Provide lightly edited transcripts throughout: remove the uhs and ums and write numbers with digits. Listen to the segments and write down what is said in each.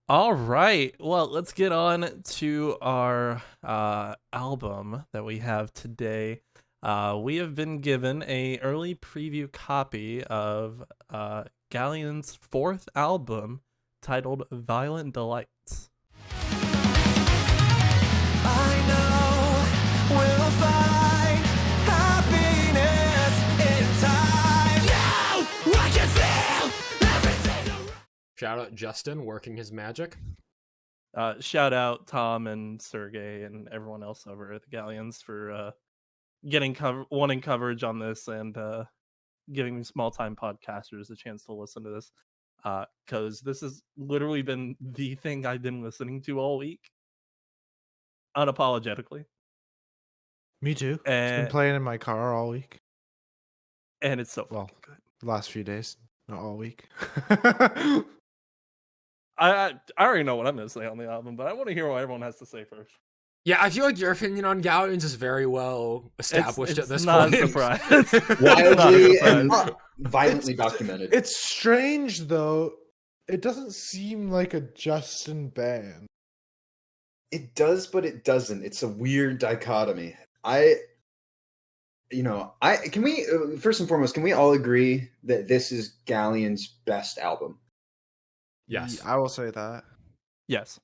All right. Well, let's get on to our album that we have today. We have been given a early preview copy of Galleon's fourth album titled Violent Delights. I know we'll find happiness in time. Now I can feel everything. Shout out Justin working his magic. Shout out Tom and Sergey and everyone else over at the Galleons for wanting coverage on this and giving small time podcasters a chance to listen to this. Because this has literally been the thing I've been listening to all week, unapologetically. Me too. It's And, been playing in my car all week. and it's so Well, fucking good. The last few days, not all week. I already know what I'm going to say on the album, but I want to hear what everyone has to say first. Yeah, I feel like your opinion on Galleons is very well established It's at this not point. a surprise. Wildly Not a and surprise. violently documented. It's strange though. It doesn't seem like a Justin band. It does, but it doesn't. It's a weird dichotomy. Can we first and foremost, can we all agree that this is Galleon's best album? Yes. I will say that. Yes.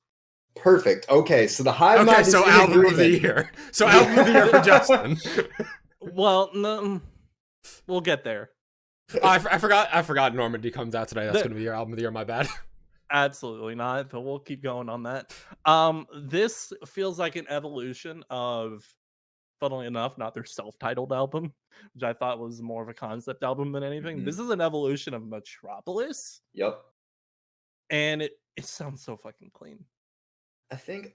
Perfect. Okay, so the Hivemind Okay, is so in album of the agreement. year. So album of the year for Justin. Well, no, we'll get there. I forgot Normandy comes out today. That's The- going to be your album of the year. My bad. Absolutely not, but we'll keep going on that. This feels like an evolution of, funnily enough, not their self-titled album, which I thought was more of a concept album than anything. Mhm. This is an evolution of Metropolis, Yep. and it sounds so fucking clean. I think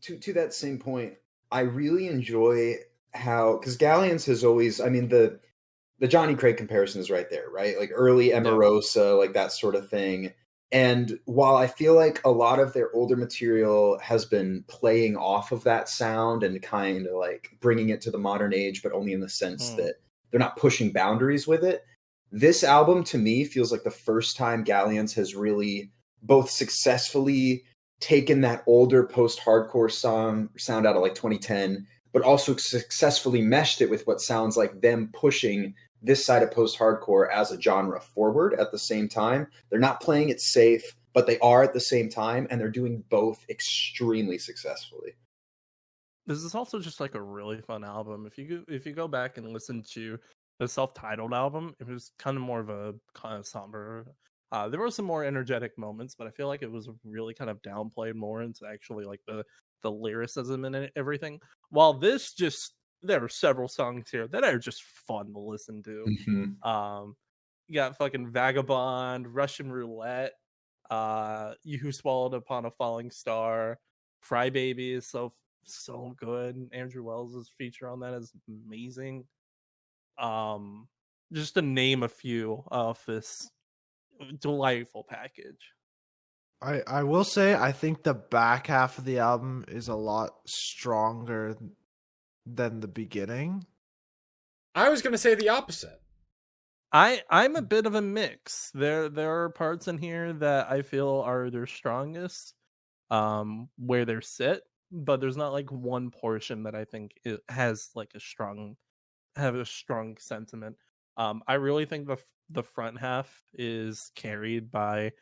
to that same point, I really enjoy how, because Galleons has always, I mean, the Johnny Craig comparison is right there, right? Like early Emerosa, like that sort of thing. And while I feel like a lot of their older material has been playing off of that sound and kind of like bringing it to the modern age, but only in the sense that they're not pushing boundaries with it, this album to me feels like the first time Galleons has really both successfully taken that older post-hardcore sound out of like 2010, but also successfully meshed it with what sounds like them pushing this side of post-hardcore as a genre forward at the same time. They're not playing it safe, but they are at the same time, and they're doing both extremely successfully. This is also just like a really fun album. If you go back and listen to the self-titled album, it was kind of more of a kind of somber. There were some more energetic moments, but I feel like it was really kind of downplayed more into actually like the lyricism and everything. While this just, there are several songs here that are just fun to listen to. Mm-hmm. You got fucking Vagabond, Russian Roulette, You Who Swallowed Upon a Falling Star, Crybaby is so good. Andrew Wells' feature on that is amazing. Just to name a few of this delightful package. I will say I think the back half of the album is a lot stronger than the beginning. I was going to say the opposite. I'm a bit of a mix. There are parts in here that I feel are their strongest, where they're sit, but there's not like one portion that I think it has like a strong sentiment. I really think the front half is carried by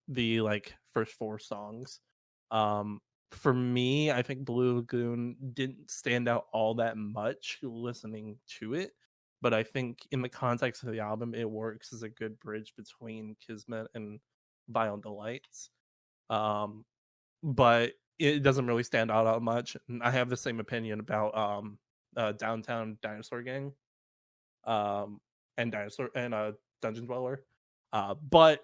the like first four songs. For me, I think Blue Lagoon didn't stand out all that much listening to it, but I think in the context of the album, it works as a good bridge between Kismet and Violent Delights. But it doesn't really stand out that much. And I have the same opinion about Downtown Dinosaur Gang, and Dungeon Dweller. But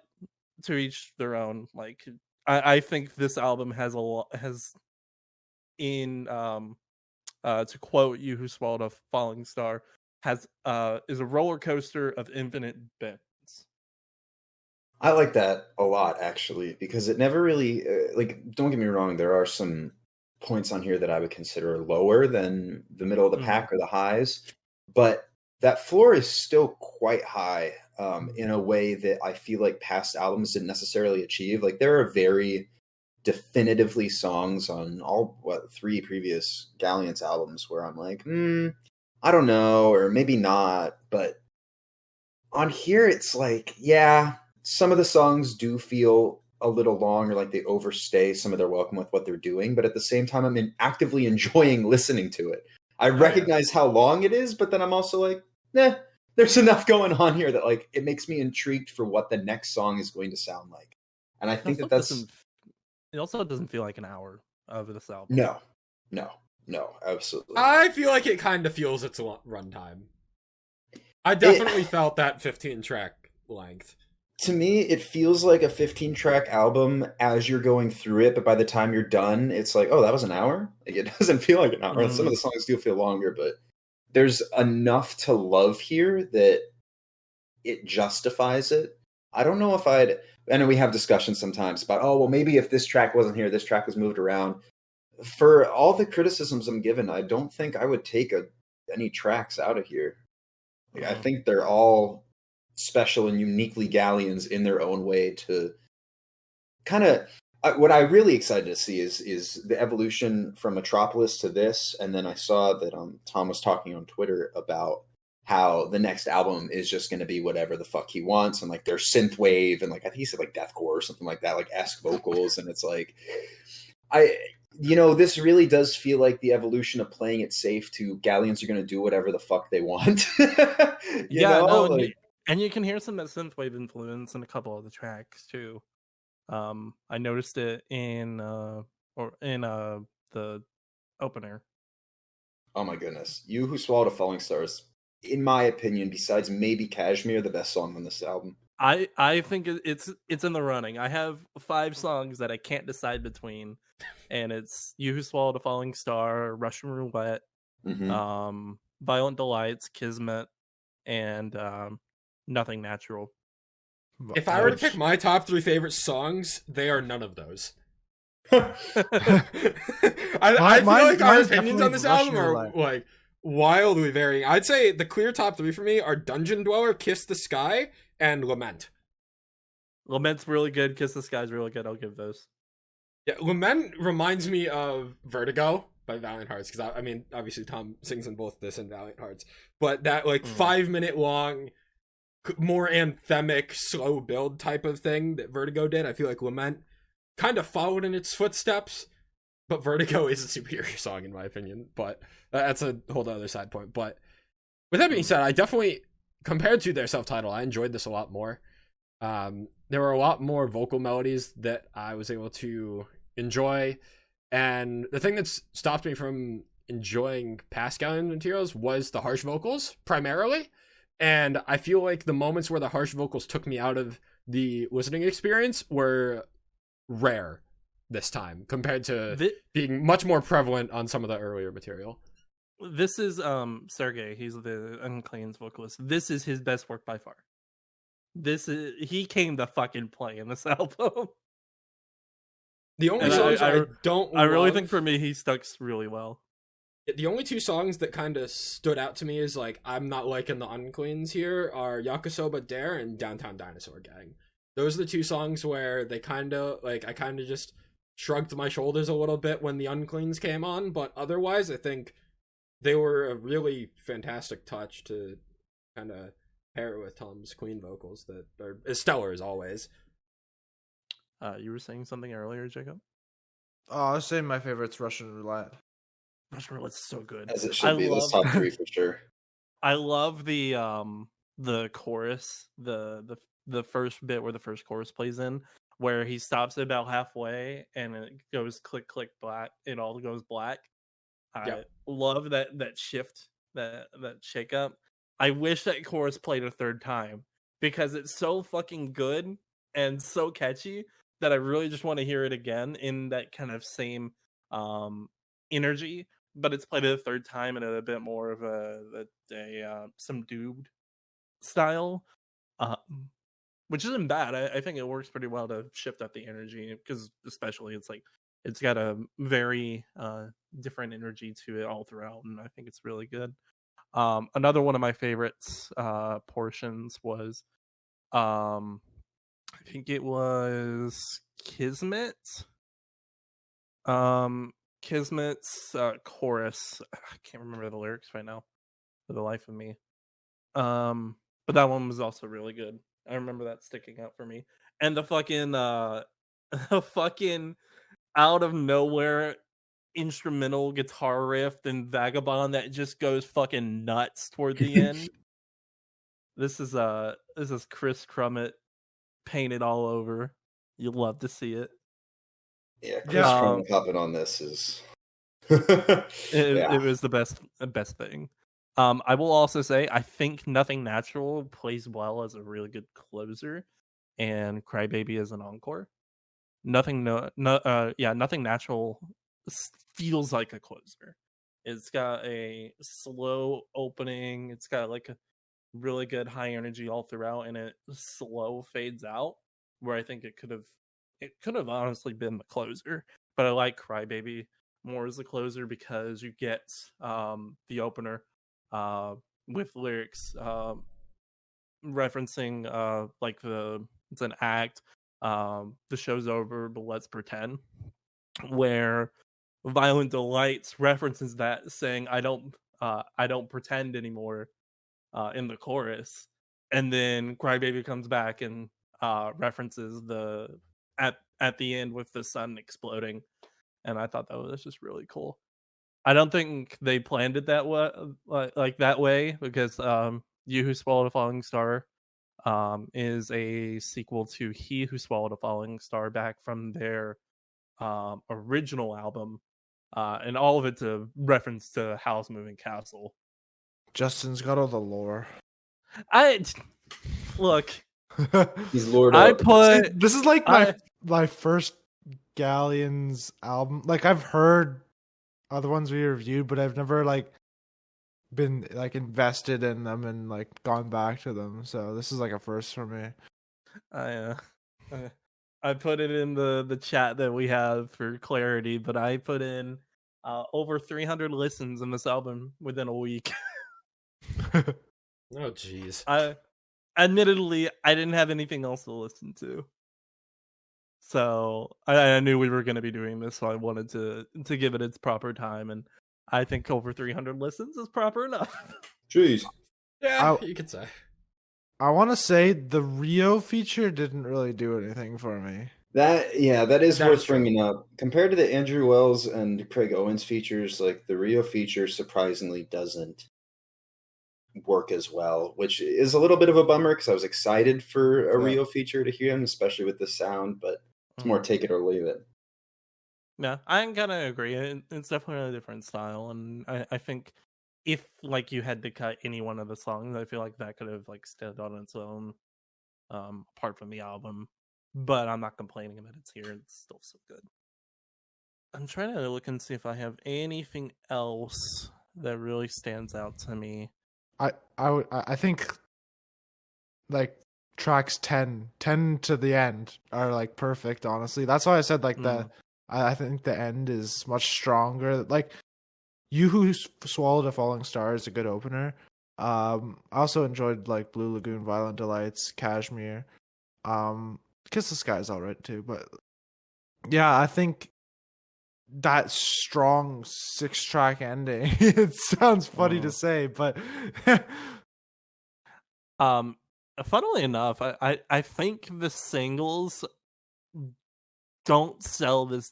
to each their own. Like I think this album has to quote You Who Swallowed a Falling Star, is a roller coaster of infinite bends. I like that a lot, actually, because it never really, don't get me wrong, there are some points on here that I would consider lower than the middle of the pack or the highs, but that floor is still quite high in a way that I feel like past albums didn't necessarily achieve. Like, there are very definitively songs on all 3 previous Galleons albums where I'm like, I don't know, or maybe not. But on here, it's like, yeah, some of the songs do feel a little long or like they overstay some of their welcome with what they're doing. But at the same time, I'm actively enjoying listening to it. I recognize how long it is, but then I'm also like, there's enough going on here that like it makes me intrigued for what the next song is going to sound like. And I think that's it also doesn't feel like an hour of this album. No, absolutely. I feel like it kind of feels its runtime. I definitely felt that 15-track length. To me, it feels like a 15-track album as you're going through it, but by the time you're done, it's like, oh, that was an hour? Like, it doesn't feel like an hour. Some of the songs do feel longer, but there's enough to love here that it justifies it. I don't know if I know we have discussions sometimes about, oh, well, maybe if this track wasn't here, this track was moved around. For all the criticisms I'm given, I don't think I would take any tracks out of here. Like, I think they're all special and uniquely Galleons in their own way. To kind of what I'm really excited to see is the evolution from Metropolis to this. And then I saw that Tom was talking on Twitter about how the next album is just going to be whatever the fuck he wants, and like there's synthwave and like I think he said like deathcore or something like that, like esque vocals, and it's like this really does feel like the evolution of playing it safe to Galleons are going to do whatever the fuck they want. And you can hear some of that synthwave influence in a couple of the tracks too. I noticed it in the opener. Oh my goodness, You Who Swallowed a Falling Star is, in my opinion, besides maybe Kashmir, the best song on this album. I think it's in the running. I have 5 songs that I can't decide between, and it's You Who Swallowed a Falling Star, Russian Roulette, Violent Delights, Kismet, and Nothing Natural. If I were to pick my top 3 favorite songs, they are none of those. I feel like our opinions on this album are like wildly varying. I'd say the clear top 3 for me are Dungeon Dweller, Kiss the Sky, and Lament. Lament's really good. Kiss the Sky's really good. I'll give those. Yeah, Lament reminds me of Vertigo by Valiant Hearts, because I mean, obviously Tom sings in both this and Valiant Hearts, but that like 5-minute long, more anthemic, slow build type of thing that Vertigo did, I feel like Lament kind of followed in its footsteps, but Vertigo is a superior song in my opinion, but that's a whole other side point. But with that being said, I definitely, compared to their self-titled, I enjoyed this a lot more. There were a lot more vocal melodies that I was able to enjoy, and the thing that's stopped me from enjoying past Galleon materials was the harsh vocals, primarily. And I feel like the moments where the harsh vocals took me out of the listening experience were rare this time, compared to being much more prevalent on some of the earlier material. This is Sergey, he's the Unclean's vocalist. This is his best work by far. He came to fucking play in this album. The only songs I really think for me he stuck really well. The only 2 songs that kind of stood out to me is like I'm not liking the Uncleans here are Yakisoba Dare and Downtown Dinosaur Gang. Those are the 2 songs where they kind of like I kind of just shrugged my shoulders a little bit when the Uncleans came on, but otherwise I think they were a really fantastic touch to kind of pair with Tom's Queen vocals that are as stellar as always. You were saying something earlier, Jacob? Oh, I was saying my favorite's Russian Roulette. Russian Roulette's so good. As it should be. This top 3 for sure. I love the chorus, the first bit where the first chorus plays in, where he stops it about halfway and it goes click click black. It all goes black. I love that shift, that shake up. I wish that chorus played a third time because it's so fucking good and so catchy that I really just want to hear it again in that kind of same energy. But it's played a third time in a bit more of a subdued style, which isn't bad. I think it works pretty well to shift up the energy, because especially it's like it's got a very different energy to it all throughout, and I think it's really good. Another one of my favorites portions was I think it was Kismet, Kismet's chorus. I can't remember the lyrics right now for the life of me. But that one was also really good. I remember that sticking out for me. And the fucking the fucking out of nowhere instrumental guitar riff and Vagabond that just goes fucking nuts toward the end. This is Chris Crummett painted all over. You'll love to see it. Yeah, Chris Yeah. Crummett hopping on this is. It was the best thing. I will also say I think Nothing Natural plays well as a really good closer, and Crybaby as an encore. Nothing Natural feels like a closer. It's got a slow opening. It's got like a really good high energy all throughout, and it slow fades out. Where I think it could have honestly been the closer, but I like Crybaby more as the closer because you get the opener with lyrics referencing like it's an act, the show's over but let's pretend, where Violent Delights references that saying I don't pretend anymore in the chorus, and then Crybaby comes back and references the at the end with the sun exploding, and I thought that was just really cool. I don't think they planned it that way, like that way, because You Who Swallowed a Falling Star is a sequel to He Who Swallowed a Falling Star back from their original album, and all of it's a reference to Howl's Moving Castle. Justin's got all the lore. I look. He's Lord I up. put This is like my first Galleons album. Like I've heard other ones we reviewed, but I've never like been like invested in them and like gone back to them. So this is like a first for me. I put it in the chat that we have for clarity, but I put in over 300 listens in this album within a week. Oh jeez. Admittedly, I didn't have anything else to listen to, so I knew we were going to be doing this, so I wanted to give it its proper time, and I think over 300 listens is proper enough. Jeez. Yeah, you could say. I want to say the Rio feature didn't really do anything for me. That is That's worth true. bringing up. Compared to the Andrew Wells and Craig Owens features, like the Rio feature surprisingly doesn't work as well, which is a little bit of a bummer because I was excited for a Rio feature to hear him, especially with the sound, but it's more take it or leave it. Yeah, I kind of agree. It's definitely a different style, and I think if like you had to cut any one of the songs, I feel like that could have like stood on its own, apart from the album. But I'm not complaining that it's here. It's still so good. I'm trying to look and see if I have anything else that really stands out to me. I think like tracks 10 to the end are like perfect, honestly. That's why I said like I think the end is much stronger. Like You Who Swallowed a Falling Star is a good opener. I also enjoyed like Blue Lagoon, Violent Delights, Cashmere. Kiss the Sky is alright too, but yeah, I think that strong 6-track ending. It sounds funny to say, but funnily enough, I think the singles don't sell this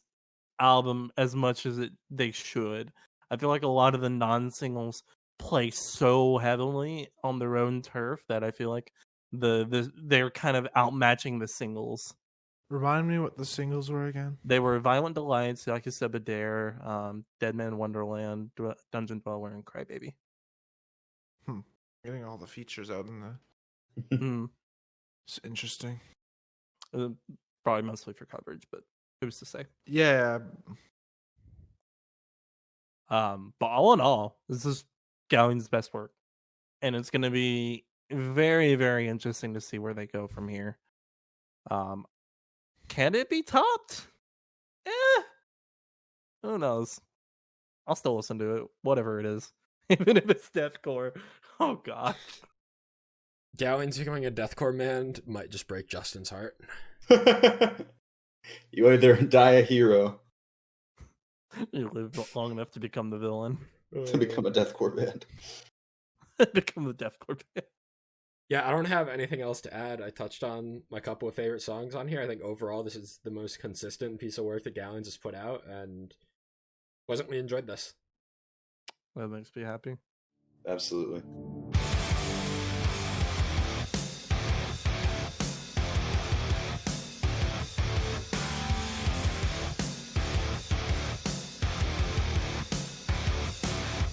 album as much as they should. I feel like a lot of the non-singles play so heavily on their own turf that I feel like they're kind of outmatching the singles. Remind me what the singles were again. They were Violent Delights, Like I Said But Dare, Dead Man Wonderland, Dungeon Dweller, and Crybaby. Getting all the features out in the It's interesting. Probably mostly for coverage, but who's to say? Yeah. But all in all, this is Galleon's best work, and it's going to be very, very interesting to see where they go from here. Can it be topped? Who knows? I'll still listen to it, whatever it is, even if it's deathcore. Oh god. Galleons becoming a deathcore band might just break Justin's heart. You either die a hero. You live long enough to become the villain. To become a deathcore band. Become the deathcore band. Yeah, I don't have anything else to add. I touched on my couple of favorite songs on here. I think overall this is the most consistent piece of work that Galleons has put out, and pleasantly enjoyed this. That makes me happy. Absolutely.